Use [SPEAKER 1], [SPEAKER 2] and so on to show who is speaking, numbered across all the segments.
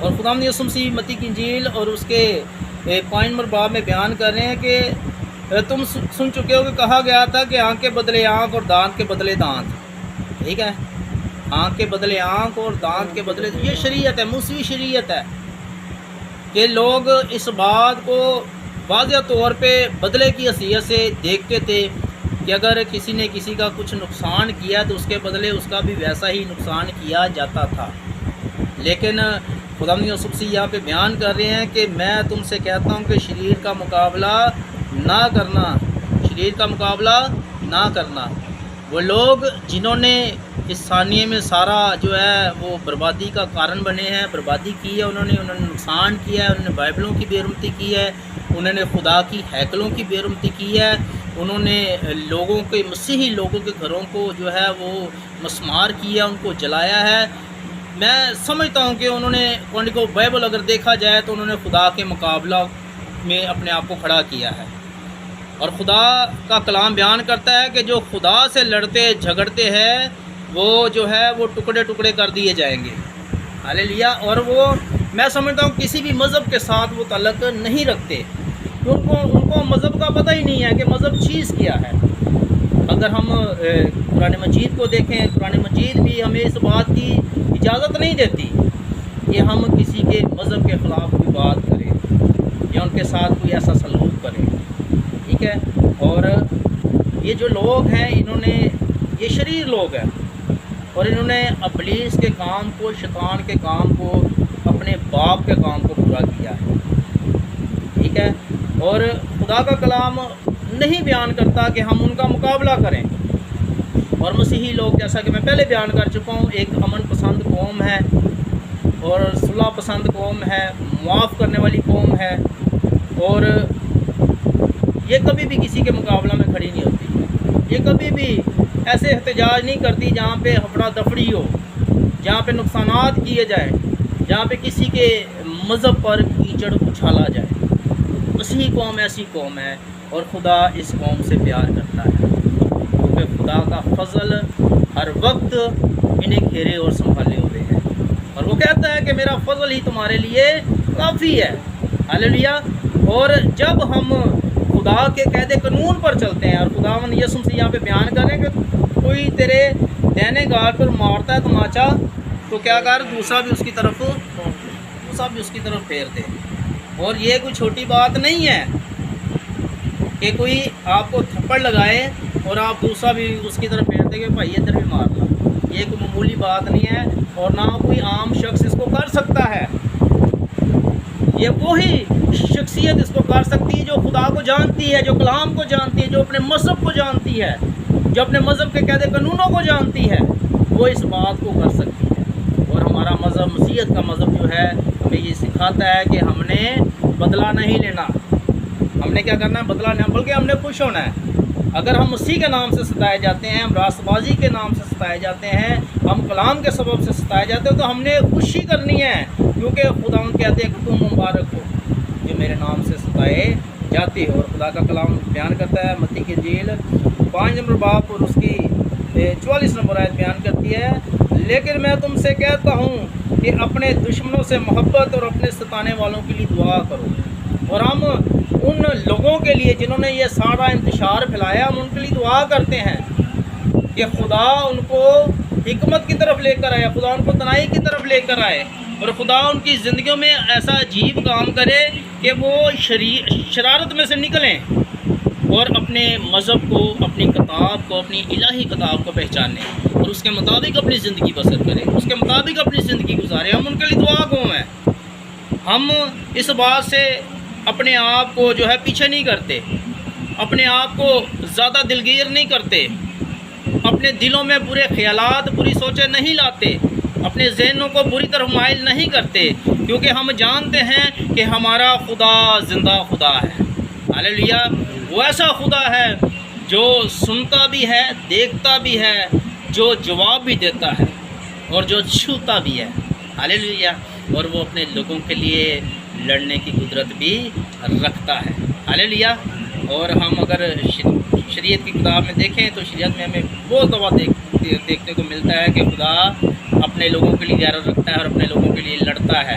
[SPEAKER 1] اور خداوند یسوع مسیح متی کی انجیل اور اس کے 5 نمبر باب میں بیان کر رہے ہیں کہ تم سن چکے ہو کہ کہا گیا تھا کہ آنکھ کے بدلے آنکھ اور دانت کے بدلے دانت، ٹھیک ہے، آنکھ کے بدلے آنکھ اور دانت کے بدلے، یہ شریعت ہے، موسیقی شریعت ہے کہ لوگ اس بات کو واضح طور پہ بدلے کی حیثیت سے دیکھتے تھے کہ اگر کسی نے کسی کا کچھ نقصان کیا تو اس کے بدلے اس کا بھی ویسا ہی نقصان کیا جاتا تھا۔ لیکن خداوند یسوع مسیح یہاں پہ بیان کر رہے ہیں کہ میں تم سے کہتا ہوں کہ شریر کا مقابلہ نہ کرنا، شریر کا مقابلہ نہ کرنا۔ وہ لوگ جنہوں نے اس ثانیے میں سارا جو ہے وہ بربادی کا کارن بنے ہیں، بربادی کی ہے، انہوں نے نقصان کیا ہے، انہوں نے بائبلوں کی بے حرمتی کی ہے، انہوں نے خدا کی ہیکلوں کی بے حرمتی کی ہے، انہوں نے لوگوں کے مسیحی لوگوں کے گھروں کو جو ہے وہ مسمار کیا، ان کو جلایا ہے۔ میں سمجھتا ہوں کہ انہوں نے اکارڈنگ ٹو بائبل اگر دیکھا جائے تو انہوں نے خدا کے مقابلہ میں اپنے آپ کو کھڑا کیا ہے، اور خدا کا کلام بیان کرتا ہے کہ جو خدا سے لڑتے جھگڑتے ہیں وہ جو ہے وہ ٹکڑے ٹکڑے کر دیے جائیں گے، ہاللیلویا۔ اور وہ میں سمجھتا ہوں کسی بھی مذہب کے ساتھ وہ تعلق نہیں رکھتے، ان کو مذہب کا پتہ ہی نہیں ہے کہ مذہب چیز کیا ہے۔ اگر ہم قرآن مجید کو دیکھیں، قرآن مجید بھی ہمیں اس بات کی اجازت نہیں دیتی کہ ہم کسی کے مذہب کے خلاف کوئی بات کریں یا ان کے ساتھ کوئی ایسا سلوک کریں، ٹھیک ہے۔ اور یہ جو لوگ ہیں انہوں نے، یہ شریر لوگ ہیں اور انہوں نے ابلیس کے کام کو، شیطان کے کام کو، اپنے باپ کے کام کو پورا کیا ہے، ٹھیک ہے۔ اور خدا کا کلام نہیں بیان کرتا کہ ہم ان کا مقابلہ کریں، اور مسیحی لوگ جیسا کہ میں پہلے بیان کر چکا ہوں ایک امن پسند قوم ہے اور صلح پسند قوم ہے، معاف کرنے والی قوم ہے، اور یہ کبھی بھی کسی کے مقابلہ میں کھڑی نہیں ہوتی، یہ کبھی بھی ایسے احتجاج نہیں کرتی جہاں پہ ہفڑا دفڑی ہو، جہاں پہ نقصانات کیے جائیں، جہاں پہ کسی کے مذہب پر کیچڑ اچھالا جائے۔ مسیحی قوم ایسی قوم ہے اور خدا اس قوم سے پیار کرتا ہے، کیونکہ خدا کا فضل ہر وقت انہیں گھیرے اور سنبھالے ہوئے ہے، اور وہ کہتا ہے کہ میرا فضل ہی تمہارے لیے کافی ہے، ہاللیلویا۔ اور جب ہم خدا کے قید قانون پر چلتے ہیں، اور خداوند یسوع مسیح یہاں پہ بیان کریں کہ کوئی تیرے دہنے گال پر مارتا ہے تماچا تو کیا کر، دوسرا بھی اس کی طرف پھیر دے۔ اور یہ کوئی چھوٹی بات نہیں ہے کہ کوئی آپ کو تھپڑ لگائے اور آپ دوسرا بھی اس کی طرف پھیر دیں کہ بھائی ادھر بھی مار لا، یہ کوئی معمولی بات نہیں ہے، اور نہ کوئی عام شخص اس کو کر سکتا ہے۔ یہ وہی شخصیت اس کو کر سکتی ہے جو خدا کو جانتی ہے، جو کلام کو جانتی ہے، جو اپنے مذہب کو جانتی ہے، جو اپنے مذہب کے قید قانونوں کو جانتی ہے، وہ اس بات کو کر سکتی ہے۔ اور ہمارا مذہب، مسیحیت کا مذہب جو ہے ہمیں یہ سکھاتا ہے کہ ہم نے بدلہ نہیں لینا، ہم نے کیا کرنا ہے، بدلہ لینا، بلکہ ہم نے خوش ہونا ہے۔ اگر ہم مسیح کے نام سے ستائے جاتے ہیں، ہم راست بازی کے نام سے ستائے جاتے ہیں، ہم کلام کے سبب سے ستائے جاتے ہیں، تو ہم نے خوشی کرنی ہے، کیونکہ خداوند کہتے ہیں کہ تم مبارک ہو جو میرے نام سے ستائے جاتے ہو۔ اور خدا کا کلام بیان کرتا ہے، متی کی انجیل 5 نمبر باب اور اس کی 44 نمبر آیت بیان کرتی ہے، لیکن میں تم سے کہتا ہوں کہ اپنے دشمنوں سے محبت اور اپنے ستانے والوں کے لیے دعا کرو۔ اور ہم ان لوگوں کے لیے جنہوں نے یہ سارا انتشار پھیلایا، ہم ان کے لیے دعا کرتے ہیں کہ خدا ان کو حکمت کی طرف لے کر آئے، خدا ان کو تنائی کی طرف لے کر آئے، اور خدا ان کی زندگیوں میں ایسا عجیب کام کرے کہ وہ شرارت میں سے نکلیں اور اپنے مذہب کو، اپنی کتاب کو، اپنی الہی کتاب کو پہچانیں اور اس کے مطابق اپنی زندگی بسر کریں، اس کے مطابق اپنی زندگی گزاریں۔ ہم ان کے لیے دعا گو ہیں، ہم اس بات سے اپنے آپ کو جو ہے پیچھے نہیں کرتے، اپنے آپ کو زیادہ دلگیر نہیں کرتے، اپنے دلوں میں برے خیالات، بری سوچیں نہیں لاتے، اپنے ذہنوں کو بری طرف مائل نہیں کرتے، کیونکہ ہم جانتے ہیں کہ ہمارا خدا زندہ خدا ہے، ہاللیلویا۔ وہ ایسا خدا ہے جو سنتا بھی ہے، دیکھتا بھی ہے، جو جواب بھی دیتا ہے اور جو چھوتا بھی ہے، ہاللیلویا۔ اور وہ اپنے لوگوں کے لیے لڑنے کی قدرت بھی رکھتا ہے، ہاللیلویا۔ اور ہم اگر شریعت کی کتاب میں دیکھیں تو شریعت میں ہمیں بہت دفعہ دیکھنے کو ملتا ہے کہ خدا اپنے لوگوں کے لیے غیرت رکھتا ہے اور اپنے لوگوں کے لیے لڑتا ہے،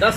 [SPEAKER 1] 10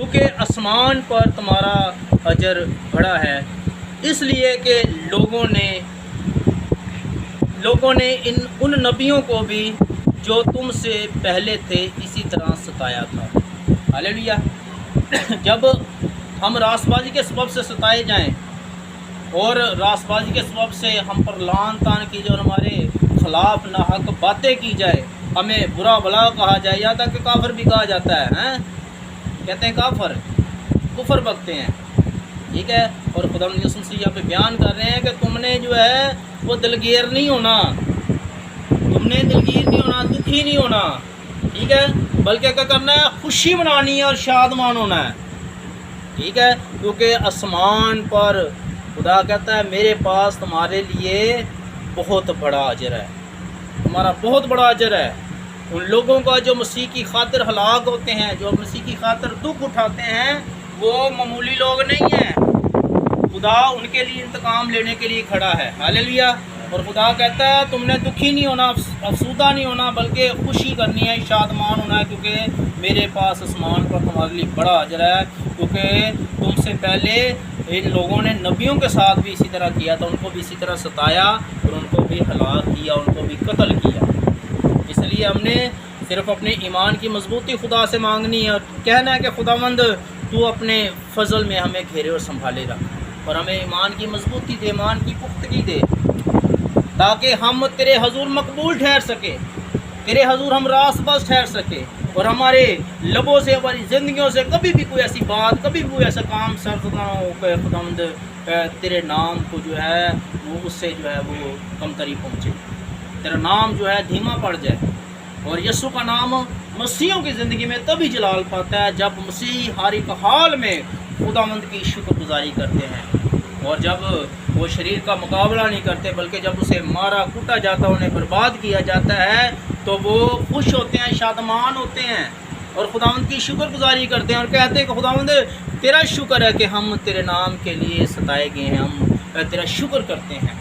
[SPEAKER 1] کیونکہ آسمان پر تمہارا اجر بڑا ہے، اس لیے کہ لوگوں نے ان نبیوں کو بھی جو تم سے پہلے تھے اسی طرح ستایا تھا۔ ہاللیلویہ۔ جب ہم راست بازی کے سبب سے ستائے جائیں اور راست بازی کے سبب سے ہم پر لعن طعن کی جائے اور ہمارے خلاف ناحق باتیں کی جائے، ہمیں برا بھلا کہا جائے، یہاں تک کہ کافر بھی کہا جاتا ہے، کہتے ہیں کافر، کفر بکتے ہیں، ٹھیک ہے۔ اور خدا یسوع مسیح یہاں پہ بیان کر رہے ہیں کہ تم نے جو ہے وہ دلگیر نہیں ہونا، تم نے دلگیر نہیں ہونا، دکھی نہیں ہونا، ٹھیک ہے، بلکہ کیا کرنا ہے؟ خوشی منانی ہے اور شادمان ہونا ہے، ٹھیک ہے۔ کیونکہ آسمان پر خدا کہتا ہے میرے پاس تمہارے لیے بہت بڑا اجر ہے، تمہارا بہت بڑا اجر ہے۔ ان لوگوں کا جو مسیح کی خاطر ہلاک ہوتے ہیں، جو مسیح کی خاطر دکھ اٹھاتے ہیں، وہ معمولی لوگ نہیں ہیں، خدا ان کے لیے انتقام لینے کے لیے کھڑا ہے۔ ہاللیلویہ۔ اور خدا کہتا ہے تم نے دکھی نہیں ہونا، افسردہ نہیں ہونا، بلکہ خوشی کرنی ہے، شادمان ہونا ہے، کیونکہ میرے پاس آسمان پر تمہارے لیے بڑا اجر ہے۔ کیونکہ تم سے پہلے ان لوگوں نے نبیوں کے ساتھ بھی اسی طرح کیا تھا، ان کو بھی اسی طرح ستایا اور ان کو بھی ہلاک کیا، ان کو بھی قتل کیا۔ اس لیے ہم نے صرف اپنے ایمان کی مضبوطی خدا سے مانگنی ہے اور کہنا ہے کہ خداوند تو اپنے فضل میں ہمیں گھیرے اور سنبھالے رکھ اور ہمیں ایمان کی مضبوطی دے، ایمان کی پختگی دے، تاکہ ہم تیرے حضور مقبول ٹھہر سکے، تیرے حضور ہم راست باز ٹھہر سکے، اور ہمارے لبوں سے، ہماری زندگیوں سے کبھی بھی کوئی ایسی بات، کبھی بھی کوئی ایسا کام صرف نہ ہو کہ خداوند تیرے نام کو جو ہے وہ اس سے جو ہے وہ کمتری پہنچے، تیرا نام جو ہے دھیما پڑ جائے۔ اور یسوع کا نام مسیحوں کی زندگی میں تبھی جلال پاتا ہے جب مسیح ہر ایک حال میں خداوند کی شکر گزاری کرتے ہیں، اور جب وہ شریر کا مقابلہ نہیں کرتے بلکہ جب اسے مارا کوٹا جاتا ہے، انہیں برباد کیا جاتا ہے، تو وہ خوش ہوتے ہیں، شادمان ہوتے ہیں اور خداوند کی شکر گزاری کرتے ہیں اور کہتے ہیں کہ خداوند تیرا شکر ہے کہ ہم تیرے نام کے لیے ستائے گئے ہیں، ہم تیرا شکر کرتے ہیں،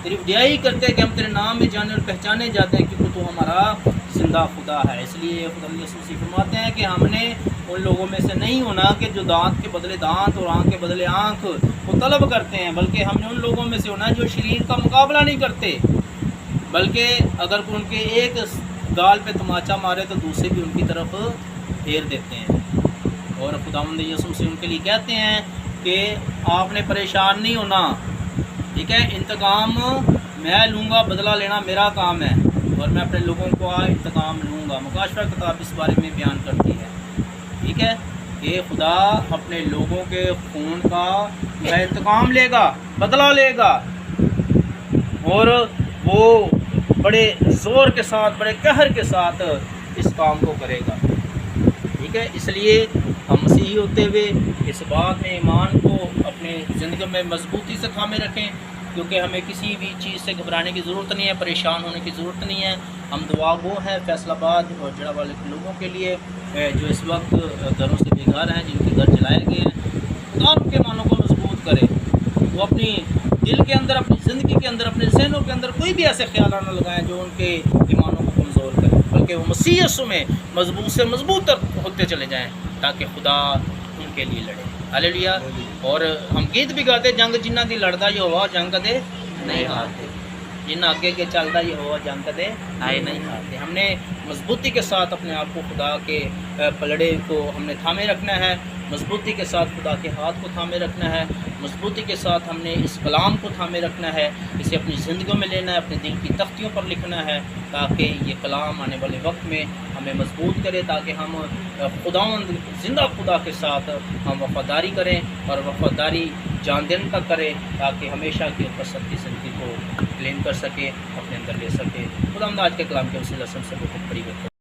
[SPEAKER 1] تیری وڈیائی کرتے ہیں کہ ہم تیرے نام میں جانے اور پہچانے جاتے ہیں کیونکہ تو ہمارا زندہ خدا ہے۔ اس لیے خدا یسوع مسیح فرماتے ہیں کہ ہم نے ان لوگوں میں سے نہیں ہونا کہ جو دانت کے بدلے دانت اور آنکھ کے بدلے آنکھ کو طلب کرتے ہیں، بلکہ ہم نے ان لوگوں میں سے ہونا جو شریر کا مقابلہ نہیں کرتے، بلکہ اگر ان کے ایک گال پہ تماچا مارے تو دوسرے بھی ان کی طرف پھیر دیتے ہیں۔ اور خداوند یسوع مسیح ان کے لیے کہتے ہیں کہ آپ نے پریشان نہیں ہونا، ٹھیک ہے، انتقام میں لوں گا، بدلہ لینا میرا کام ہے اور میں اپنے لوگوں کو انتقام لوں گا۔ مکاشفہ کتاب اس بارے میں بیان کرتی ہے، ٹھیک ہے، کہ خدا اپنے لوگوں کے خون کا جو ہے انتقام لے گا، بدلہ لے گا، اور وہ بڑے زور کے ساتھ، بڑے قہر کے ساتھ اس کام کو کرے گا، ٹھیک ہے۔ اس لیے ہم مسیحی ہوتے ہوئے اس بات میں ایمان کو اپنے زندگی میں مضبوطی سے تھامے رکھیں، کیونکہ ہمیں کسی بھی چیز سے گھبرانے کی ضرورت نہیں ہے، پریشان ہونے کی ضرورت نہیں ہے۔ ہم دعا گو ہیں فیصل آباد اور جڑا والے کے لوگوں کے لیے جو اس وقت گھروں سے بے گھر ہیں، جن کے گھر جلائے گئے ہیں، خدا ان کے ایمانوں کو مضبوط کرے، وہ اپنی دل کے اندر، اپنی زندگی کے اندر، اپنے ذہنوں کے اندر کوئی بھی ایسے خیالات نہ لگائیں جو ان کے ایمانوں کو کمزور کریں، بلکہ وہ مسیح یسوع میں مضبوط سے مضبوط تر ہوتے چلے جائیں تاکہ خدا ان کے لیے لڑے۔ ہاللیلویہ۔ اور ہم گیت بھی گاتے، جنگ جنہ دی لڑدا یہوہ جنگ دے نہیں ہارتے، جنہ آگے کے چلتا یہوہ جنگ دے نہیں ہارتے۔ ہم نے مضبوطی کے ساتھ اپنے آپ کو خدا کے پلڑے کو ہم نے تھامے رکھنا ہے، مضبوطی کے ساتھ خدا کے ہاتھ کو تھامے رکھنا ہے، مضبوطی کے ساتھ ہم نے اس کلام کو تھامے رکھنا ہے، اسے اپنی زندگیوں میں لینا ہے، اپنے دل کی تختیوں پر لکھنا ہے، تاکہ یہ کلام آنے والے وقت میں ہمیں مضبوط کرے، تاکہ ہم خداوند زندہ خدا کے ساتھ ہم وفاداری کریں اور وفاداری جان دن تک کریں، تاکہ ہمیشہ کی قصد کی زندگی کو کلیم کر سکے، اپنے اندر لے سکے۔ خداوند آج کے کلام کے وسیلہ سے ہم سب کو بڑی برکت